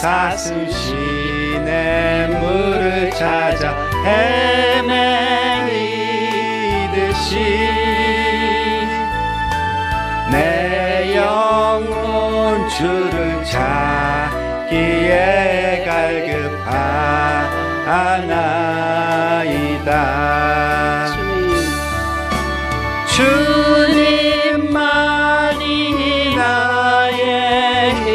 사슴시내 물을 찾아 헤매이듯이 내 영혼 주를 찾기에 갈급하나이다. 주님만이 나의 힘,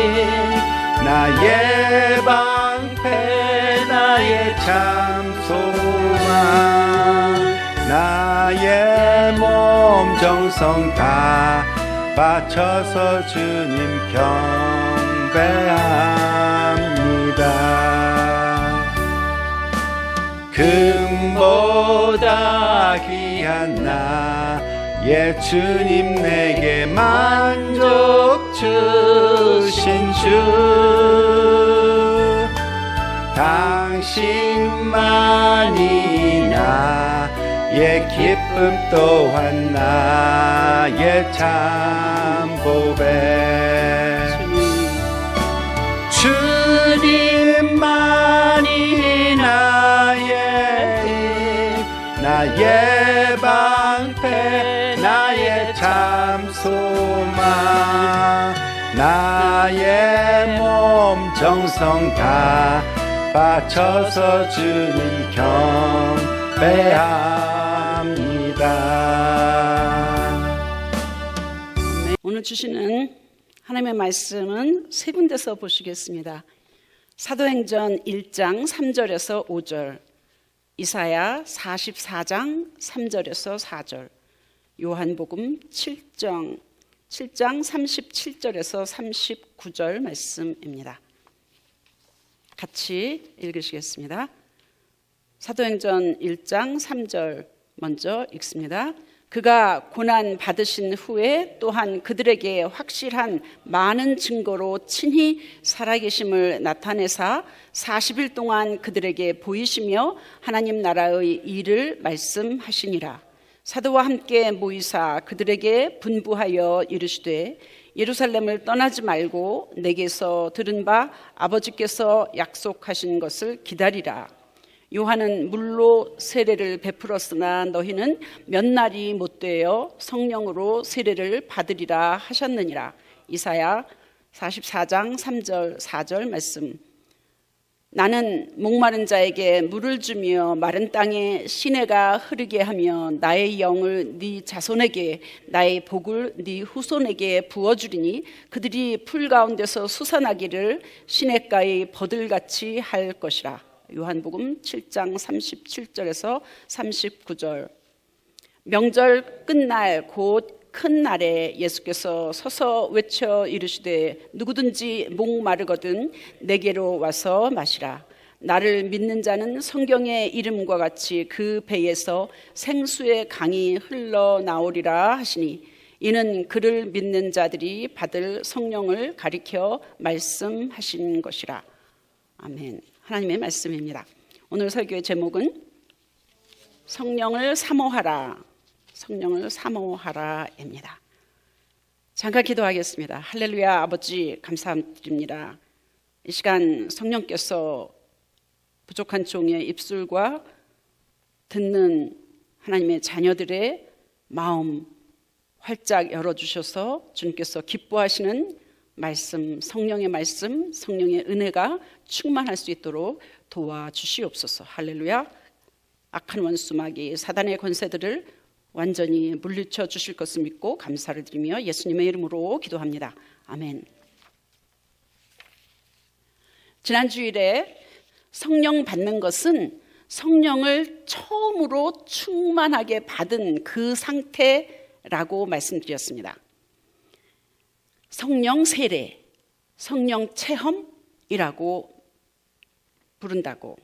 나의 방패, 나의 참 소망, 나의 몸 정성 다 바쳐서 주님 경배합니다. 금보다 귀한 나의 주님, 내게 만족 주신 주, 당신만이 나의 기쁨 또한 나의 참 보배. 주님만이 나의 힘, 나의 방패, 나의 참 소망, 나의 몸 정성 다 바쳐서 주님 경배합니다. 오늘 주시는 하나님의 말씀은 세 군데서 보시겠습니다. 사도행전 1장 3절에서 5절, 이사야 44장 3절에서 4절, 요한복음 7장 37절에서 39절 말씀입니다. 같이 읽으시겠습니다. 사도행전 1장 3절 먼저 읽습니다. 그가 고난 받으신 후에 또한 그들에게 확실한 많은 증거로 친히 살아계심을 나타내사 40일 동안 그들에게 보이시며 하나님 나라의 일을 말씀하시니라. 사도와 함께 모이사 그들에게 분부하여 이르시되 예루살렘을 떠나지 말고 내게서 들은 바 아버지께서 약속하신 것을 기다리라. 요한은 물로 세례를 베풀었으나 너희는 몇 날이 못되어 성령으로 세례를 받으리라 하셨느니라. 이사야 44장 3절 4절 말씀. 나는 목마른 자에게 물을 주며 마른 땅에 시내가 흐르게 하며 나의 영을 네 자손에게 나의 복을 네 후손에게 부어주리니 그들이 풀 가운데서 솟아나기를 시냇가의 버들같이 할 것이라. 요한복음 7장 37절에서 39절. 명절 끝날 곧 큰 날에 예수께서 서서 외쳐 이르시되 누구든지 목마르거든 내게로 와서 마시라. 나를 믿는 자는 성경의 이름과 같이 그 배에서 생수의 강이 흘러나오리라 하시니 이는 그를 믿는 자들이 받을 성령을 가리켜 말씀하신 것이라. 아멘. 하나님의 말씀입니다. 오늘 설교의 제목은 성령을 사모하라, 성령을 사모하라입니다. 잠깐 기도하겠습니다. 할렐루야. 아버지 감사드립니다. 이 시간 성령께서 부족한 종의 입술과 듣는 하나님의 자녀들의 마음 활짝 열어주셔서 주님께서 기뻐하시는 말씀, 성령의 말씀, 성령의 은혜가 충만할 수 있도록 도와주시옵소서. 할렐루야. 악한 원수 마귀 사단의 권세들을 완전히 물리쳐 주실 것을 믿고 감사를 드리며 예수님의 이름으로 기도합니다. 아멘. 지난 주일에 성령 받는 것은 성령을 처음으로 충만하게 받은 그 상태라고 말씀드렸습니다. 성령 세례, 성령 체험이라고 부른다고.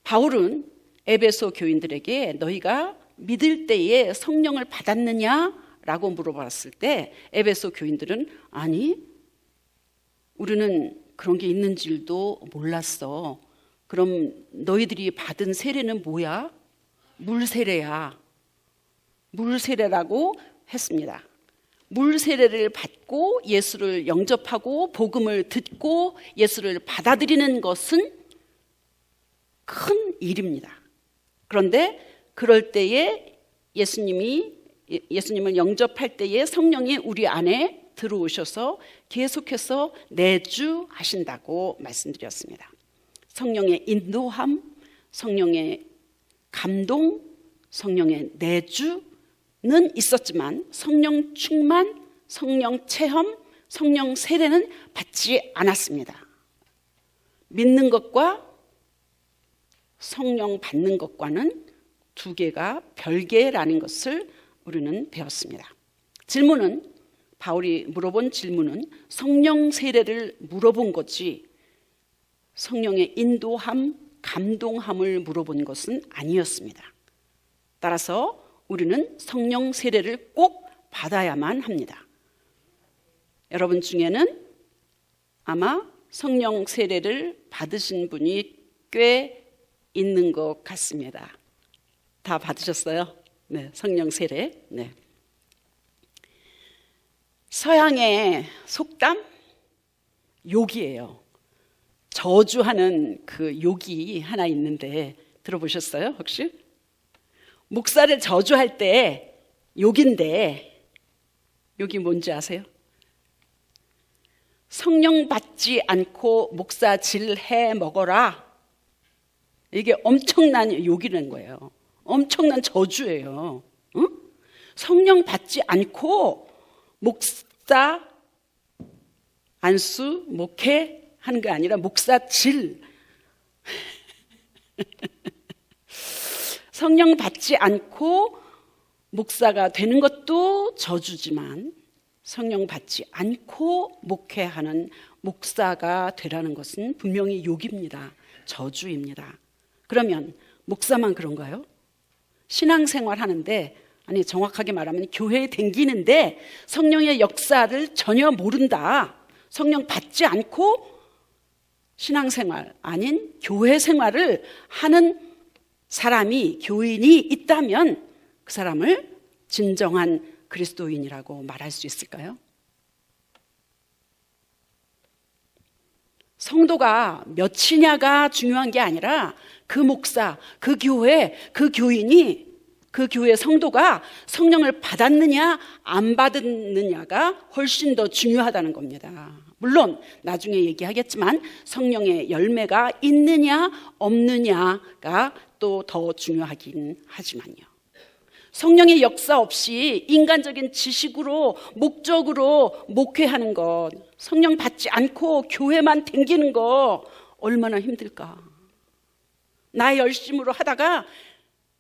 바울은 에베소 교인들에게 너희가 믿을 때에 성령을 받았느냐라고 물어봤을 때 에베소 교인들은 아니, 우리는 그런 게 있는 줄도 몰랐어. 그럼 너희들이 받은 세례는 뭐야? 물세례야. 물세례라고 했습니다. 물 세례를 받고 예수를 영접하고 복음을 듣고 예수를 받아들이는 것은 큰 일입니다. 그런데 그럴 때에 예수님을 영접할 때에 성령이 우리 안에 들어오셔서 계속해서 내주하신다고 말씀드렸습니다. 성령의 인도함, 성령의 감동, 성령의 내주는 있었지만 성령 충만, 성령 체험, 성령 세례는 받지 않았습니다. 믿는 것과 성령 받는 것과는 두 개가 별개라는 것을 우리는 배웠습니다. 바울이 물어본 질문은 성령 세례를 물어본 거지 성령의 인도함, 감동함을 물어본 것은 아니었습니다. 따라서 우리는 성령 세례를 꼭 받아야만 합니다. 여러분 중에는 아마 성령 세례를 받으신 분이 꽤 있는 것 같습니다. 다 받으셨어요? 네, 성령 세례. 네. 서양의 속담? 욕이에요. 저주하는 그 욕이 하나 있는데 들어보셨어요? 혹시? 목사를 저주할 때 욕인데 욕이 뭔지 아세요? 성령 받지 않고 목사 질해 먹어라. 이게 엄청난 욕이라는 거예요. 엄청난 저주예요. 응? 성령 받지 않고 목사 안수 목회 하는 게 아니라 목사 질 성령 받지 않고 목사가 되는 것도 저주지만 성령 받지 않고 목회하는 목사가 되라는 것은 분명히 욕입니다. 저주입니다. 그러면 목사만 그런가요? 신앙생활 하는데 아니 정확하게 말하면 교회에 댕기는데 성령의 역사를 전혀 모른다. 성령 받지 않고 신앙생활 아닌 교회 생활을 하는 사람이 교인이 있다면 그 사람을 진정한 그리스도인이라고 말할 수 있을까요? 성도가 몇이냐가 중요한 게 아니라 그 목사, 그 교회, 그 교인이 그 교회 성도가 성령을 받았느냐 안 받았느냐가 훨씬 더 중요하다는 겁니다. 물론 나중에 얘기하겠지만 성령의 열매가 있느냐 없느냐가 또 더 중요하긴 하지만요. 성령의 역사 없이 인간적인 지식으로 목적으로 목회하는 것, 성령 받지 않고 교회만 댕기는 거 얼마나 힘들까. 나의 열심으로 하다가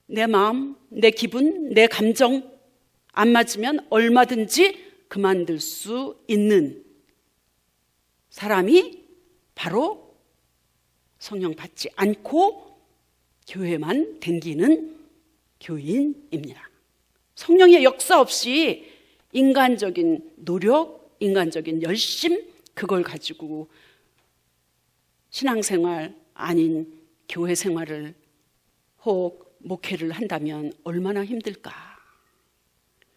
내 마음, 내 기분, 내 감정 안 맞으면 얼마든지 그만둘 수 있는 사람이 바로 성령 받지 않고 교회만 댕기는 교인입니다. 성령의 역사 없이 인간적인 노력, 인간적인 열심 그걸 가지고 신앙생활 아닌 교회 생활을 혹 목회를 한다면 얼마나 힘들까.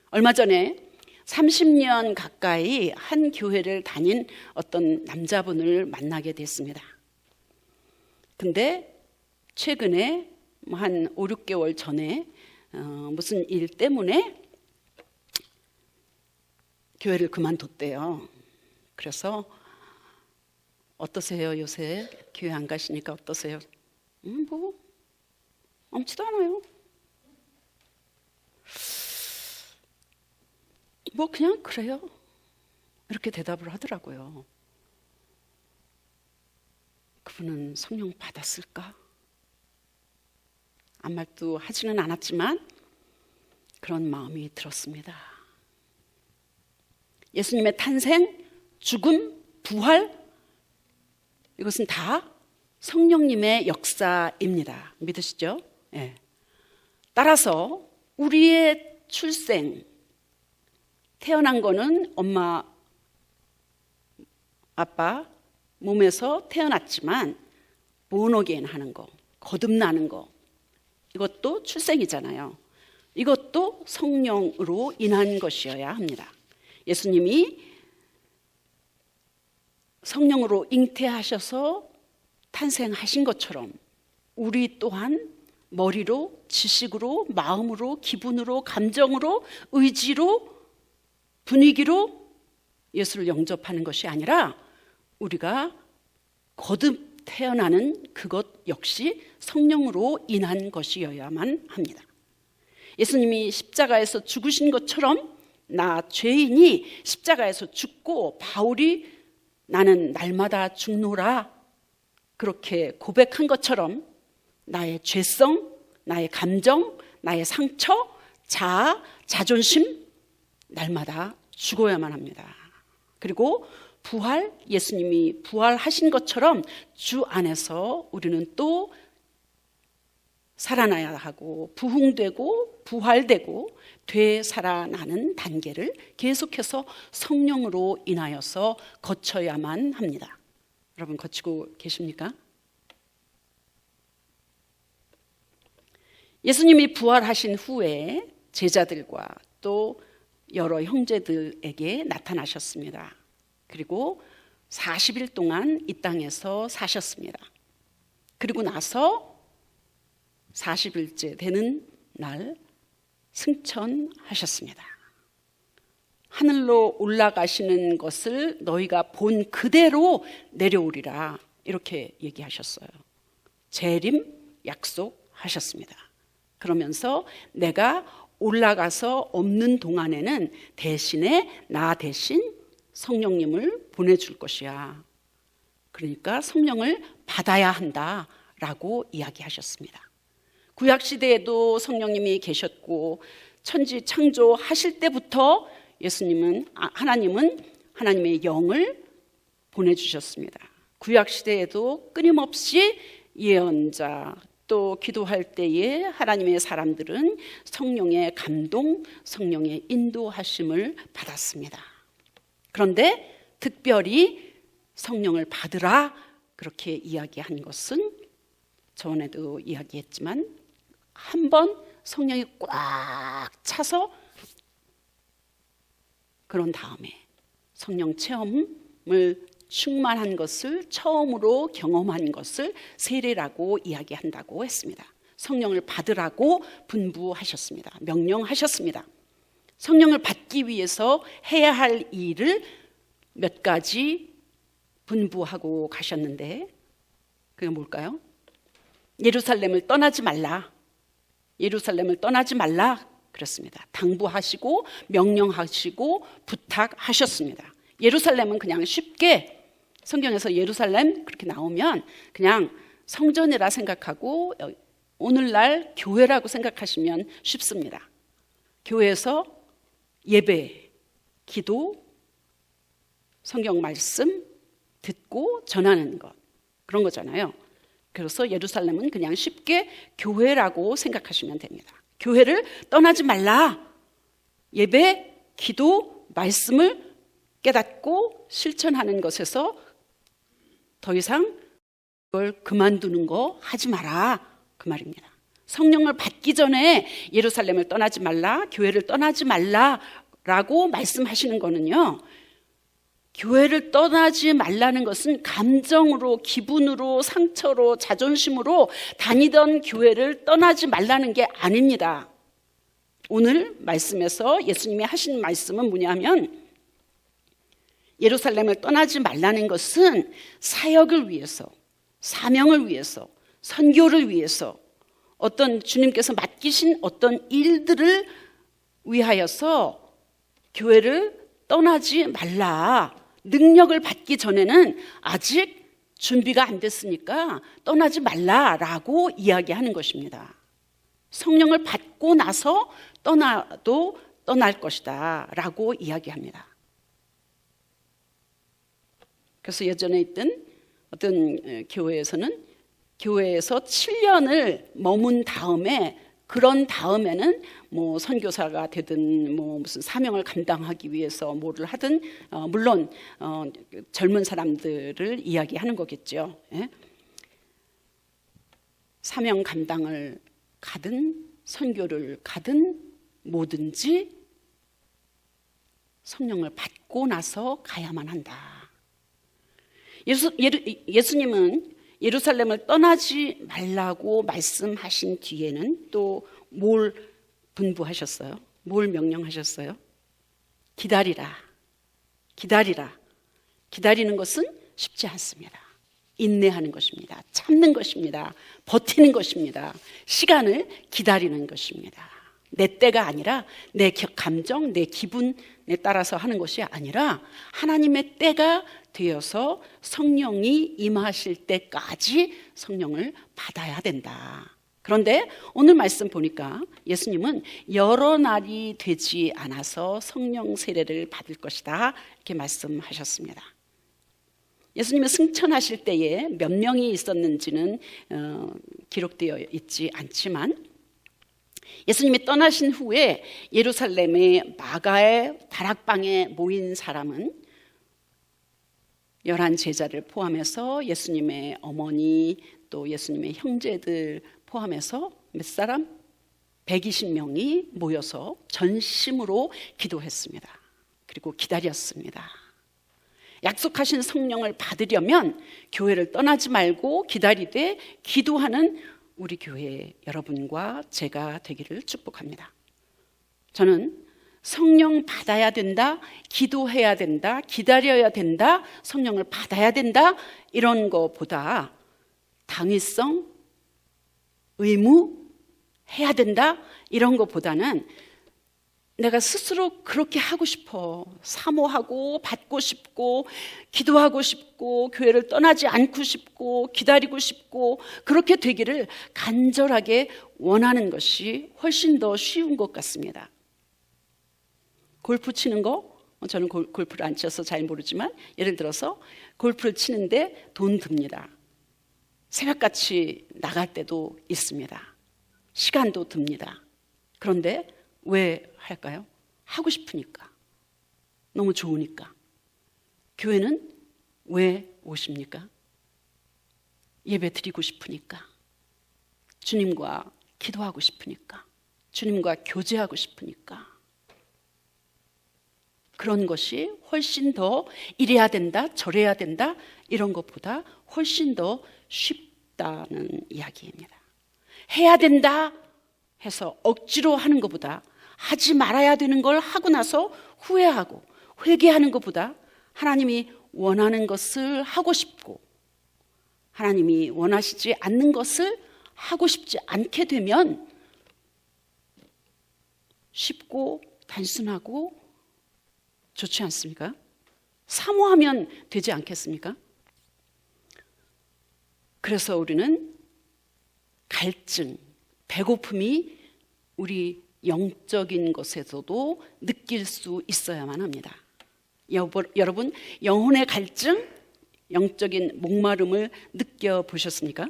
얼마 전에 30년 가까이 한 교회를 다닌 어떤 남자분을 만나게 됐습니다. 근데 최근에 한 5, 6개월 전에 무슨 일 때문에 교회를 그만뒀대요. 그래서 어떠세요? 요새 교회 안 가시니까 어떠세요? 뭐 아무렇지도 않아요. 뭐 그냥 그래요. 이렇게 대답을 하더라고요. 그분은 성령 받았을까? 아무 말도 하지는 않았지만 그런 마음이 들었습니다. 예수님의 탄생, 죽음, 부활 이것은 다 성령님의 역사입니다. 믿으시죠? 네. 따라서 우리의 출생, 태어난 거는 엄마, 아빠 몸에서 태어났지만 본어게인 하는 거, 거듭나는 거 이것도 출생이잖아요. 이것도 성령으로 인한 것이어야 합니다. 예수님이 성령으로 잉태하셔서 탄생하신 것처럼 우리 또한 머리로, 지식으로, 마음으로, 기분으로, 감정으로, 의지로, 분위기로 예수를 영접하는 것이 아니라 우리가 거듭 태어나는 그것 역시 성령으로 인한 것이어야만 합니다. 예수님이 십자가에서 죽으신 것처럼 나 죄인이 십자가에서 죽고 바울이 나는 날마다 죽노라 그렇게 고백한 것처럼 나의 죄성, 나의 감정, 나의 상처, 자아, 자존심 날마다 죽어야만 합니다. 그리고 부활, 예수님이 부활하신 것처럼 주 안에서 우리는 또 살아나야 하고 부흥되고 부활되고 되살아나는 단계를 계속해서 성령으로 인하여서 거쳐야만 합니다. 여러분 거치고 계십니까? 예수님이 부활하신 후에 제자들과 또 여러 형제들에게 나타나셨습니다. 그리고 40일 동안 이 땅에서 사셨습니다. 그리고 나서 40일째 되는 날 승천하셨습니다. 하늘로 올라가시는 것을 너희가 본 그대로 내려오리라 이렇게 얘기하셨어요. 재림 약속하셨습니다. 그러면서 내가 올라가서 없는 동안에는 대신에 나 대신 성령님을 보내줄 것이야. 그러니까 성령을 받아야 한다라고 이야기하셨습니다. 구약시대에도 성령님이 계셨고 천지 창조하실 때부터 하나님은 하나님의 영을 보내주셨습니다. 구약시대에도 끊임없이 예언자 또 기도할 때에 하나님의 사람들은 성령의 감동, 성령의 인도하심을 받았습니다. 그런데 특별히 성령을 받으라 그렇게 이야기한 것은 전에도 이야기했지만 한번 성령이 꽉 차서 그런 다음에 성령 체험을 충만한 것을 처음으로 경험한 것을 세례라고 이야기한다고 했습니다. 성령을 받으라고 분부하셨습니다. 명령하셨습니다. 성령을 받기 위해서 해야 할 일을 몇 가지 분부하고 가셨는데 그게 뭘까요? 예루살렘을 떠나지 말라. 예루살렘을 떠나지 말라 그랬습니다. 당부하시고 명령하시고 부탁하셨습니다. 예루살렘은 그냥 쉽게 성경에서 예루살렘 그렇게 나오면 그냥 성전이라 생각하고 오늘날 교회라고 생각하시면 쉽습니다. 교회에서 예배, 기도, 성경 말씀 듣고 전하는 것 그런 거잖아요. 그래서 예루살렘은 그냥 쉽게 교회라고 생각하시면 됩니다. 교회를 떠나지 말라. 예배, 기도, 말씀을 깨닫고 실천하는 것에서 더 이상 그걸 그만두는 거 하지 마라 그 말입니다. 성령을 받기 전에 예루살렘을 떠나지 말라, 교회를 떠나지 말라라고 말씀하시는 거는요, 교회를 떠나지 말라는 것은 감정으로, 기분으로, 상처로, 자존심으로 다니던 교회를 떠나지 말라는 게 아닙니다. 오늘 말씀에서 예수님이 하신 말씀은 뭐냐면 예루살렘을 떠나지 말라는 것은 사역을 위해서, 사명을 위해서, 선교를 위해서 어떤 주님께서 맡기신 어떤 일들을 위하여서 교회를 떠나지 말라. 능력을 받기 전에는 아직 준비가 안 됐으니까 떠나지 말라라고 이야기하는 것입니다. 성령을 받고 나서 떠나도 떠날 것이다 라고 이야기합니다. 그래서 예전에 있던 어떤 교회에서는 교회에서 7년을 머문 다음에 그런 다음에는 뭐 선교사가 되든 뭐 무슨 사명을 감당하기 위해서 뭐를 하든 물론 젊은 사람들을 이야기하는 거겠죠. 예? 사명 감당을 가든 선교를 가든 뭐든지 성령을 받고 나서 가야만 한다. 예수님은 예루살렘을 떠나지 말라고 말씀하신 뒤에는 또 뭘 분부하셨어요? 뭘 명령하셨어요? 기다리라. 기다리라. 기다리는 것은 쉽지 않습니다. 인내하는 것입니다. 참는 것입니다. 버티는 것입니다. 시간을 기다리는 것입니다. 내 때가 아니라 내 감정, 내 기분에 따라서 하는 것이 아니라 하나님의 때가 되어서 성령이 임하실 때까지 성령을 받아야 된다. 그런데 오늘 말씀 보니까 예수님은 여러 날이 되지 않아서 성령 세례를 받을 것이다 이렇게 말씀하셨습니다. 예수님이 승천하실 때에 몇 명이 있었는지는 기록되어 있지 않지만 예수님이 떠나신 후에 예루살렘의 마가의 다락방에 모인 사람은 11 제자를 포함해서 예수님의 어머니 또 예수님의 형제들 포함해서 몇 사람? 120명이 모여서 전심으로 기도했습니다. 그리고 기다렸습니다. 약속하신 성령을 받으려면 교회를 떠나지 말고 기다리되 기도하는 우리 교회 여러분과 제가 되기를 축복합니다. 저는 성령 받아야 된다, 기도해야 된다, 기다려야 된다, 성령을 받아야 된다 이런 거보다 당위성, 의무, 해야 된다 이런 것보다는 내가 스스로 그렇게 하고 싶어, 사모하고 받고 싶고 기도하고 싶고 교회를 떠나지 않고 싶고 기다리고 싶고 그렇게 되기를 간절하게 원하는 것이 훨씬 더 쉬운 것 같습니다. 골프 치는 거, 저는 골프를 안 쳐서 잘 모르지만 예를 들어서 골프를 치는데 돈 듭니다. 새벽같이 나갈 때도 있습니다. 시간도 듭니다. 그런데 왜 할까요? 하고 싶으니까. 너무 좋으니까. 교회는 왜 오십니까? 예배 드리고 싶으니까. 주님과 기도하고 싶으니까. 주님과 교제하고 싶으니까. 그런 것이 훨씬 더 이래야 된다, 저래야 된다 이런 것보다 훨씬 더 쉽다는 이야기입니다. 해야 된다 해서 억지로 하는 것보다 하지 말아야 되는 걸 하고 나서 후회하고 회개하는 것보다 하나님이 원하는 것을 하고 싶고 하나님이 원하시지 않는 것을 하고 싶지 않게 되면 쉽고 단순하고 좋지 않습니까? 사모하면 되지 않겠습니까? 그래서 우리는 갈증, 배고픔이 우리 영적인 것에서도 느낄 수 있어야만 합니다. 여러분, 영혼의 갈증, 영적인 목마름을 느껴보셨습니까?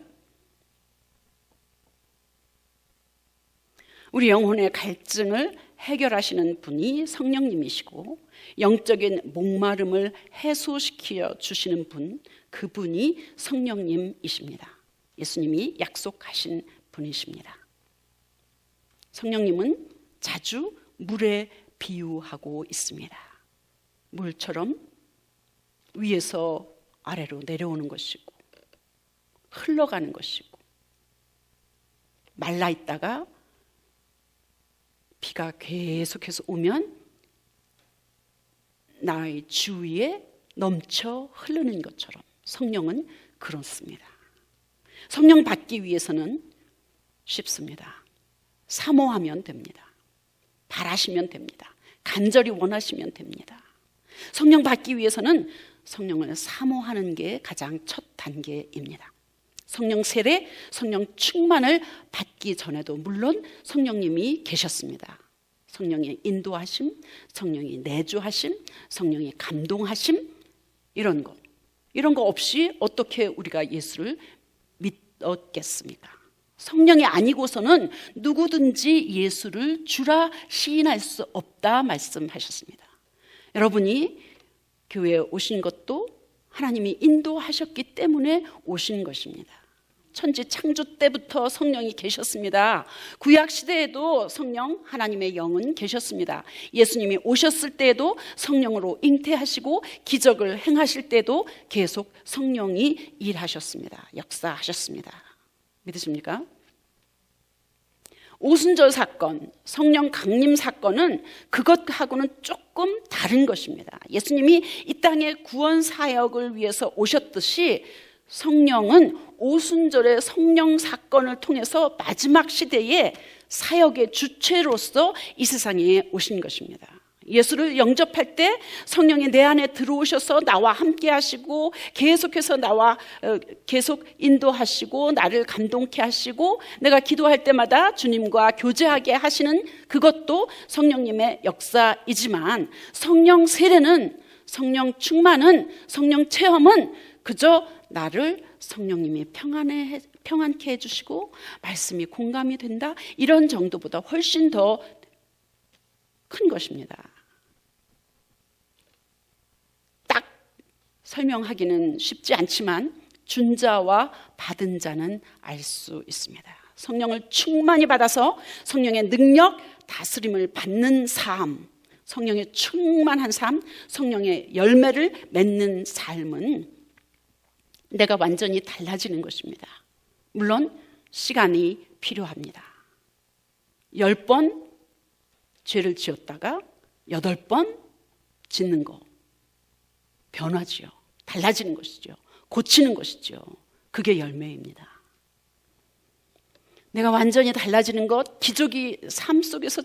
우리 영혼의 갈증을 해결하시는 분이 성령님이시고 영적인 목마름을 해소시켜 주시는 분, 그분이 성령님이십니다. 예수님이 약속하신 분이십니다. 성령님은 자주 물에 비유하고 있습니다. 물처럼 위에서 아래로 내려오는 것이고 흘러가는 것이고 말라 있다가 비가 계속해서 오면 나의 주위에 넘쳐 흐르는 것처럼 성령은 그렇습니다. 성령 받기 위해서는 쉽습니다. 사모하면 됩니다. 바라시면 됩니다. 간절히 원하시면 됩니다. 성령 받기 위해서는 성령을 사모하는 게 가장 첫 단계입니다. 성령 세례, 성령 충만을 받기 전에도 물론 성령님이 계셨습니다. 성령의 인도하심, 성령의 내주하심, 성령의 감동하심 이런 거 없이 어떻게 우리가 예수를 믿었겠습니까? 성령이 아니고서는 누구든지 예수를 주라 시인할 수 없다 말씀하셨습니다. 여러분이 교회에 오신 것도 하나님이 인도하셨기 때문에 오신 것입니다. 천지 창조 때부터 성령이 계셨습니다. 구약 시대에도 성령, 하나님의 영은 계셨습니다. 예수님이 오셨을 때에도 성령으로 잉태하시고 기적을 행하실 때도 계속 성령이 일하셨습니다. 역사하셨습니다. 믿으십니까? 오순절 사건, 성령 강림 사건은 그것하고는 조금 다른 것입니다. 예수님이 이 땅의 구원 사역을 위해서 오셨듯이 성령은 오순절의 성령 사건을 통해서 마지막 시대에 사역의 주체로서 이 세상에 오신 것입니다. 예수를 영접할 때 성령이 내 안에 들어오셔서 나와 함께 하시고 계속해서 나와 계속 인도하시고 나를 감동케 하시고 내가 기도할 때마다 주님과 교제하게 하시는 그것도 성령님의 역사이지만 성령 세례는, 성령 충만은, 성령 체험은 그저 나를 성령님이 평안케 해주시고 말씀이 공감이 된다 이런 정도보다 훨씬 더 큰 것입니다. 딱 설명하기는 쉽지 않지만 준 자와 받은 자는 알 수 있습니다. 성령을 충만히 받아서 성령의 능력, 다스림을 받는 삶, 성령의 충만한 삶, 성령의 열매를 맺는 삶은 내가 완전히 달라지는 것입니다. 물론 시간이 필요합니다. 10번 죄를 지었다가 8번 짓는 거 변화지요. 달라지는 것이죠. 고치는 것이죠. 그게 열매입니다. 내가 완전히 달라지는 것, 기적이 삶 속에서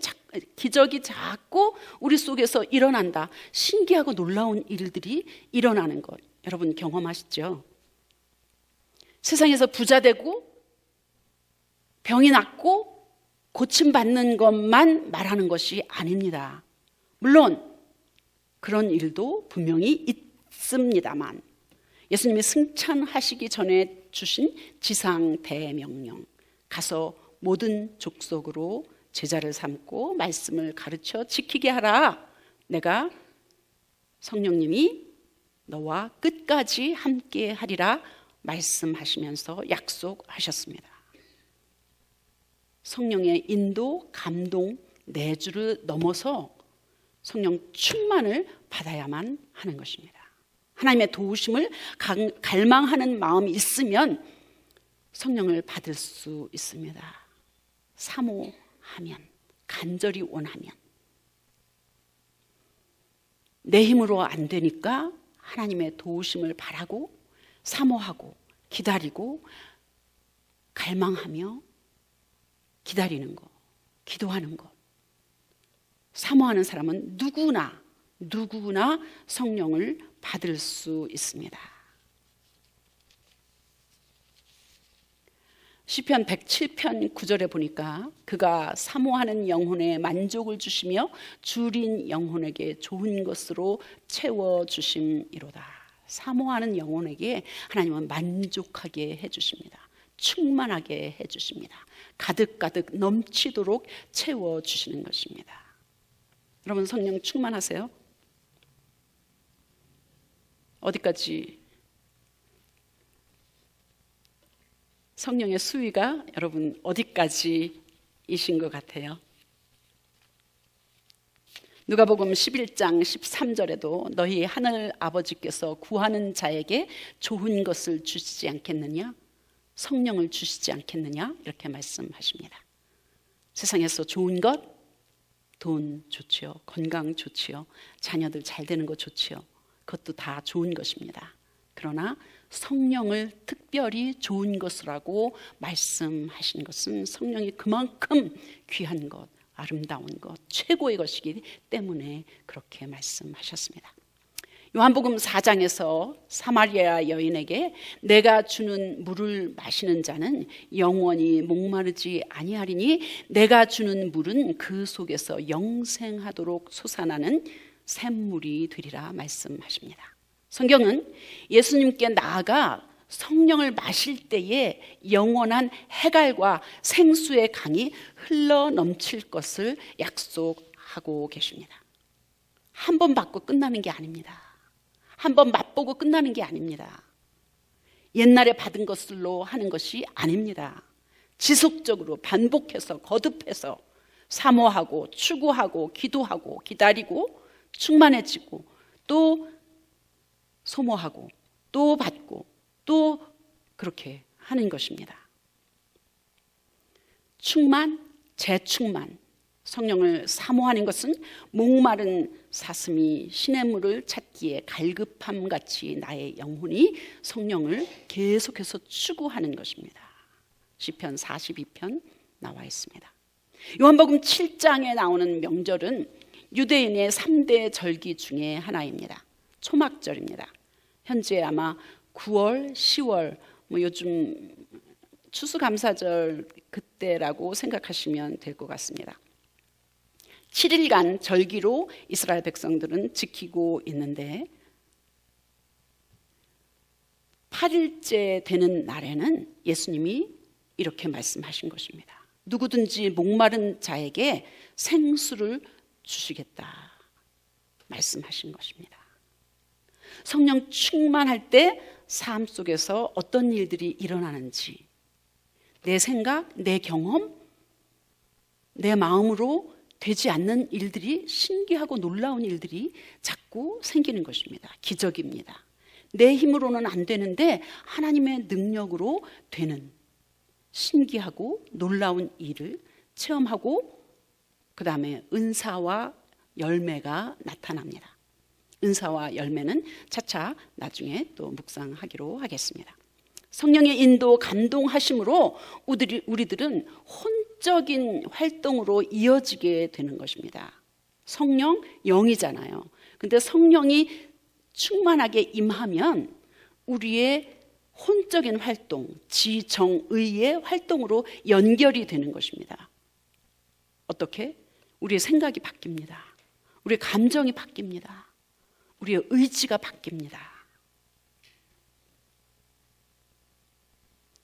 기적이 자꾸 우리 속에서 일어난다. 신기하고 놀라운 일들이 일어나는 것 여러분 경험하시죠? 세상에서 부자 되고 병이 낫고 고침받는 것만 말하는 것이 아닙니다. 물론 그런 일도 분명히 있습니다만 예수님이 승천하시기 전에 주신 지상대명령, 가서 모든 족속으로 제자를 삼고 말씀을 가르쳐 지키게 하라. 내가 성령님이 너와 끝까지 함께 하리라 말씀하시면서 약속하셨습니다. 성령의 인도, 감동, 내주를 넘어서 성령 충만을 받아야만 하는 것입니다. 하나님의 도우심을 갈망하는 마음이 있으면 성령을 받을 수 있습니다. 사모하면, 간절히 원하면. 내 힘으로 안 되니까 하나님의 도우심을 바라고 사모하고 기다리고 갈망하며 기다리는 것, 기도하는 것. 사모하는 사람은 누구나 성령을 받을 수 있습니다. 시편 107편 9절에 보니까 그가 사모하는 영혼에 만족을 주시며 줄인 영혼에게 좋은 것으로 채워주심이로다. 사모하는 영혼에게 하나님은 만족하게 해주십니다. 충만하게 해주십니다. 가득가득 넘치도록 채워주시는 것입니다. 여러분 성령 충만하세요? 어디까지 성령의 수위가 여러분 어디까지이신 것 같아요? 누가복음 11장 13절에도 너희 하늘 아버지께서 구하는 자에게 좋은 것을 주시지 않겠느냐? 성령을 주시지 않겠느냐? 이렇게 말씀하십니다. 세상에서 좋은 것, 돈 좋지요. 건강 좋지요. 자녀들 잘 되는 거 좋지요. 그것도 다 좋은 것입니다. 그러나 성령을 특별히 좋은 것이라고 말씀하신 것은 성령이 그만큼 귀한 것, 아름다운 것, 최고의 것이기 때문에 그렇게 말씀하셨습니다. 요한복음 4장에서 사마리아 여인에게 내가 주는 물을 마시는 자는 영원히 목마르지 아니하리니 내가 주는 물은 그 속에서 영생하도록 솟아나는 샘물이 되리라 말씀하십니다. 성경은 예수님께 나아가 성령을 마실 때에 영원한 해갈과 생수의 강이 흘러 넘칠 것을 약속하고 계십니다. 한 번 받고 끝나는 게 아닙니다. 한 번 맛보고 끝나는 게 아닙니다. 옛날에 받은 것들로 하는 것이 아닙니다. 지속적으로 반복해서 거듭해서 사모하고 추구하고 기도하고 기다리고 충만해지고 또 소모하고 또 받고 또 그렇게 하는 것입니다. 충만, 재충만, 성령을 사모하는 것은 목마른 사슴이 시냇물을 찾기에 갈급함같이 나의 영혼이 성령을 계속해서 추구하는 것입니다. 시편 42편 나와 있습니다. 요한복음 7장에 나오는 명절은 유대인의 3대 절기 중에 하나입니다. 초막절입니다. 현재 아마 9월, 10월 요즘 추수감사절 그때라고 생각하시면 될 것 같습니다. 7일간 절기로 이스라엘 백성들은 지키고 있는데 8일째 되는 날에는 예수님이 이렇게 말씀하신 것입니다. 누구든지 목마른 자에게 생수를 주시겠다 말씀하신 것입니다. 성령 충만할 때 삶 속에서 어떤 일들이 일어나는지 내 생각, 내 경험, 내 마음으로 되지 않는 일들이 신기하고 놀라운 일들이 자꾸 생기는 것입니다. 기적입니다. 내 힘으로는 안 되는데 하나님의 능력으로 되는 신기하고 놀라운 일을 체험하고 그 다음에 은사와 열매가 나타납니다. 은사와 열매는 차차 나중에 또 묵상하기로 하겠습니다. 성령의 인도 감동하심으로 우리들은 혼적인 활동으로 이어지게 되는 것입니다. 성령 영이잖아요. 근데 성령이 충만하게 임하면 우리의 혼적인 활동, 지정의의 활동으로 연결이 되는 것입니다. 어떻게? 우리의 생각이 바뀝니다. 우리의 감정이 바뀝니다. 우리의 의지가 바뀝니다.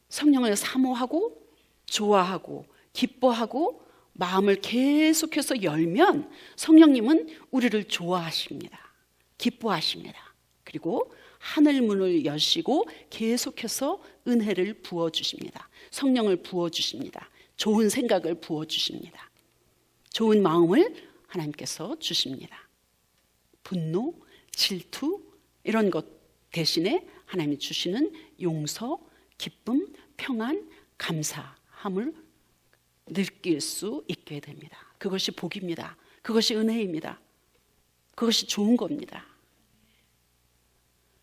성령을 사모하고 좋아하고 기뻐하고 마음을 계속해서 열면 성령님은 우리를 좋아하십니다. 기뻐하십니다. 그리고 하늘 문을 여시고 계속해서 은혜를 부어주십니다. 성령을 부어주십니다. 좋은 생각을 부어주십니다. 좋은 마음을 하나님께서 주십니다. 분노, 질투 이런 것 대신에 하나님이 주시는 용서, 기쁨, 평안, 감사함을 느낄 수 있게 됩니다. 그것이 복입니다. 그것이 은혜입니다. 그것이 좋은 겁니다.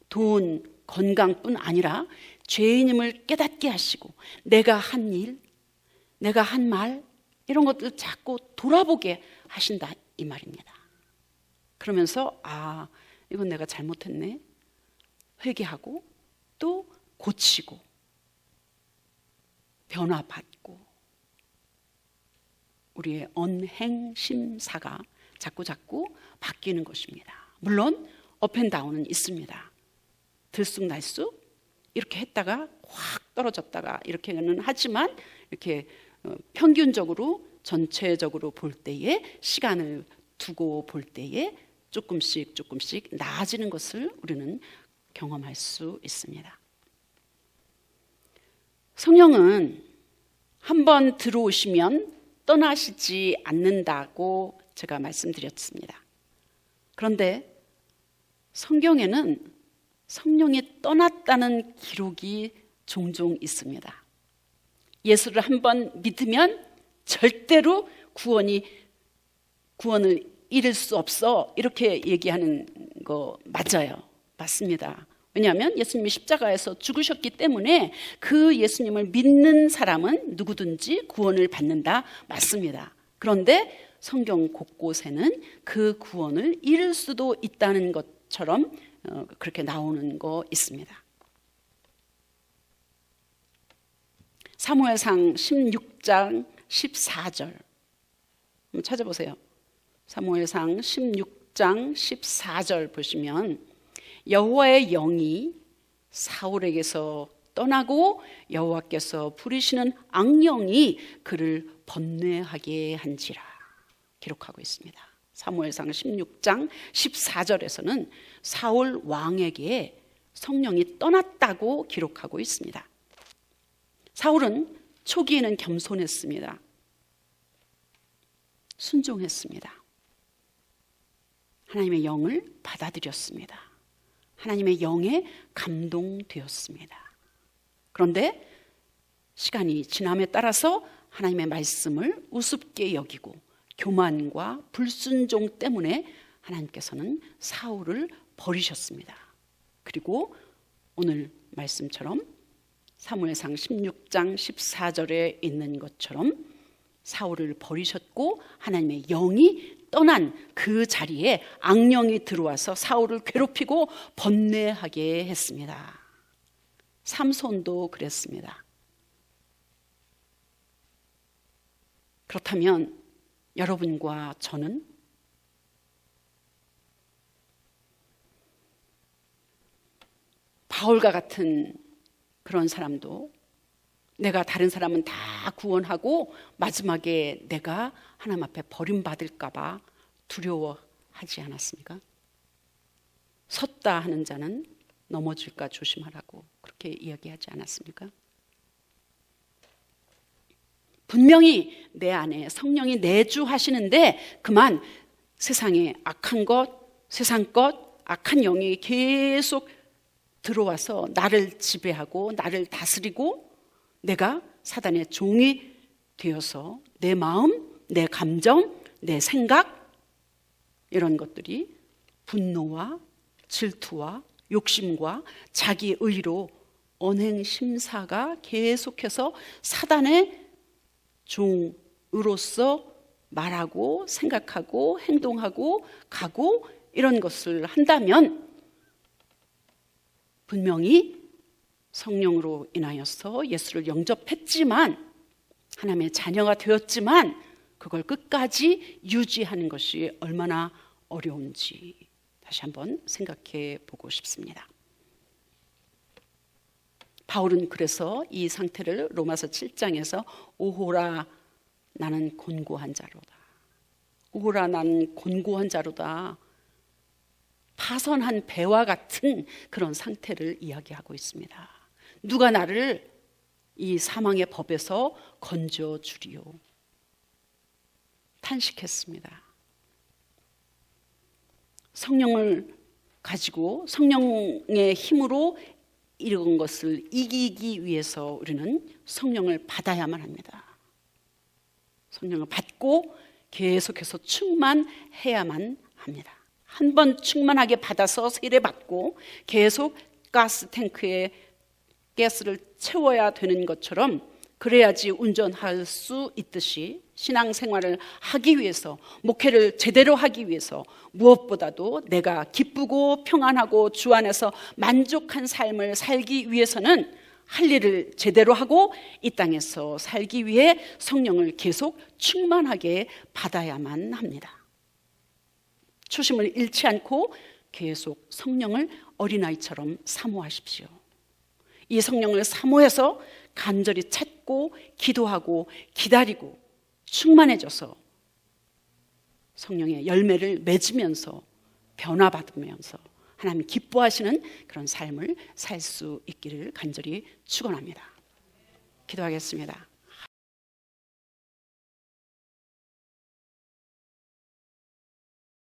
돈, 건강뿐 아니라 죄인임을 깨닫게 하시고 내가 한 일, 내가 한 말 이런 것들 자꾸 돌아보게 하신다 이 말입니다. 그러면서 이건 내가 잘못했네 회개하고 또 고치고 변화받고 우리의 언행심사가 자꾸 바뀌는 것입니다. 물론 업앤다운은 있습니다. 들쑥날쑥 이렇게 했다가 확 떨어졌다가 이렇게는 하지만 이렇게 평균적으로 전체적으로 볼 때에 시간을 두고 볼 때에 조금씩 나아지는 것을 우리는 경험할 수 있습니다. 성령은 한번 들어오시면 떠나시지 않는다고 제가 말씀드렸습니다. 그런데 성경에는 성령이 떠났다는 기록이 종종 있습니다. 예수를 한번 믿으면 절대로 구원을 잃을 수 없어 이렇게 얘기하는 거 맞아요. 맞습니다. 왜냐하면 예수님이 십자가에서 죽으셨기 때문에 그 예수님을 믿는 사람은 누구든지 구원을 받는다. 맞습니다. 그런데 성경 곳곳에는 그 구원을 잃을 수도 있다는 것처럼 그렇게 나오는 거 있습니다. 사무엘상 16장 14절 한번 찾아보세요. 사무엘상 16장 14절 보시면 여호와의 영이 사울에게서 떠나고 여호와께서 부리시는 악령이 그를 번뇌하게 한지라 기록하고 있습니다. 사무엘상 16장 14절에서는 사울 왕에게 성령이 떠났다고 기록하고 있습니다. 사울은 초기에는 겸손했습니다. 순종했습니다. 하나님의 영을 받아들였습니다. 하나님의 영에 감동되었습니다. 그런데 시간이 지남에 따라서 하나님의 말씀을 우습게 여기고 교만과 불순종 때문에 하나님께서는 사울을 버리셨습니다. 그리고 오늘 말씀처럼 사무엘상 16장 14절에 있는 것처럼 사울을 버리셨고 하나님의 영이 떠난 그 자리에 악령이 들어와서 사울을 괴롭히고 번뇌하게 했습니다. 삼손도 그랬습니다. 그렇다면 여러분과 저는 바울과 같은 그런 사람도 내가 다른 사람은 다 구원하고 마지막에 내가 하나님 앞에 버림받을까 봐 두려워하지 않았습니까? 섰다 하는 자는 넘어질까 조심하라고 그렇게 이야기하지 않았습니까? 분명히 내 안에 성령이 내주하시는데 그만 세상에 악한 것, 세상 것, 악한 영이 계속 들어와서 나를 지배하고 나를 다스리고 내가 사단의 종이 되어서 내 마음, 내 감정, 내 생각 이런 것들이 분노와 질투와 욕심과 자기의로 언행심사가 계속해서 사단의 종으로서 말하고 생각하고 행동하고 가고 이런 것을 한다면 분명히 성령으로 인하여서 예수를 영접했지만 하나님의 자녀가 되었지만 그걸 끝까지 유지하는 것이 얼마나 어려운지 다시 한번 생각해 보고 싶습니다. 바울은 그래서 이 상태를 로마서 7장에서 오호라 나는 곤고한 자로다. 오호라 나는 곤고한 자로다. 파선한 배와 같은 그런 상태를 이야기하고 있습니다. 누가 나를 이 사망의 법에서 건져주리요. 탄식했습니다. 성령을 가지고 성령의 힘으로 이런 것을 이기기 위해서 우리는 성령을 받아야만 합니다. 성령을 받고 계속해서 충만해야만 합니다. 한 번 충만하게 받아서 세례받고 계속 가스 탱크에 가스를 채워야 되는 것처럼 그래야지 운전할 수 있듯이 신앙생활을 하기 위해서 목회를 제대로 하기 위해서 무엇보다도 내가 기쁘고 평안하고 주 안에서 만족한 삶을 살기 위해서는 할 일을 제대로 하고 이 땅에서 살기 위해 성령을 계속 충만하게 받아야만 합니다. 초심을 잃지 않고 계속 성령을 어린아이처럼 사모하십시오. 이 성령을 사모해서 간절히 찾고 기도하고 기다리고 충만해져서 성령의 열매를 맺으면서 변화받으면서 하나님 기뻐하시는 그런 삶을 살 수 있기를 간절히 축원합니다. 기도하겠습니다.